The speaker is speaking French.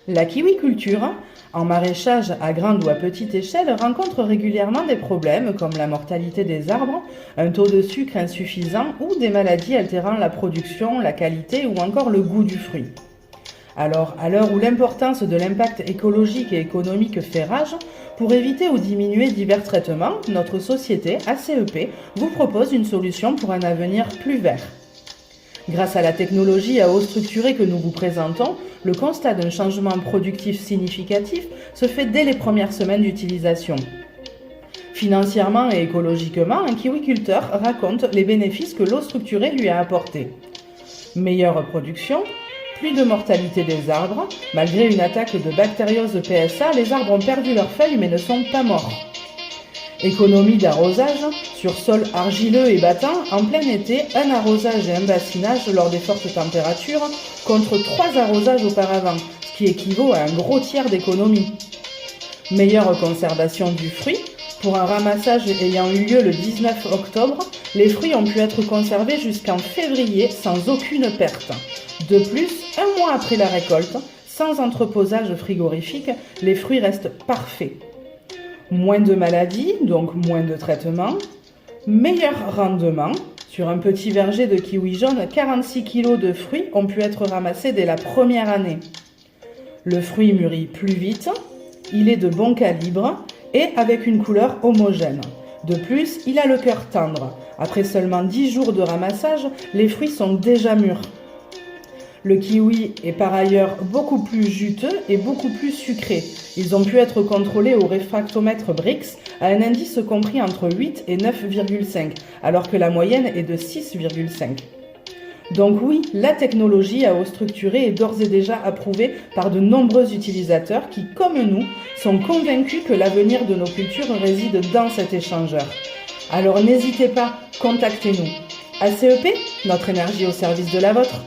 La kiwiculture, en maraîchage à grande ou à petite échelle, rencontre régulièrement des problèmes comme la mortalité des arbres, un taux de sucre insuffisant ou des maladies altérant la production, la qualité ou encore le goût du fruit. Alors, à l'heure où l'importance de l'impact écologique et économique fait rage, pour éviter ou diminuer divers traitements, notre société, ACEP, vous propose une solution pour un avenir plus vert. Grâce à la technologie à eau structurée que nous vous présentons, le constat d'un changement productif significatif se fait dès les premières semaines d'utilisation. Financièrement et écologiquement, un kiwiculteur raconte les bénéfices que l'eau structurée lui a apportés. Meilleure production, plus de mortalité des arbres. Malgré une attaque de bactériose PSA, les arbres ont perdu leurs feuilles mais ne sont pas morts. Économie d'arrosage, sur sol argileux et battant, en plein été, un arrosage et un bassinage lors des fortes températures contre 3 arrosages auparavant, ce qui équivaut à un gros tiers d'économie. Meilleure conservation du fruit, pour un ramassage ayant eu lieu le 19 octobre, les fruits ont pu être conservés jusqu'en février sans aucune perte. De plus, un mois après la récolte, sans entreposage frigorifique, les fruits restent parfaits. Moins de maladies, donc moins de traitements. Meilleur rendement. Sur un petit verger de kiwi jaune, 46 kg de fruits ont pu être ramassés dès la première année. Le fruit mûrit plus vite, il est de bon calibre et avec une couleur homogène. De plus, il a le cœur tendre. Après seulement 10 jours de ramassage, les fruits sont déjà mûrs. Le kiwi est par ailleurs beaucoup plus juteux et beaucoup plus sucré. Ils ont pu être contrôlés au réfractomètre Brix à un indice compris entre 8 et 9,5, alors que la moyenne est de 6,5. Donc oui, la technologie à eau structurée est d'ores et déjà approuvée par de nombreux utilisateurs qui, comme nous, sont convaincus que l'avenir de nos cultures réside dans cet échangeur. Alors n'hésitez pas, contactez-nous. ACEP, notre énergie au service de la vôtre.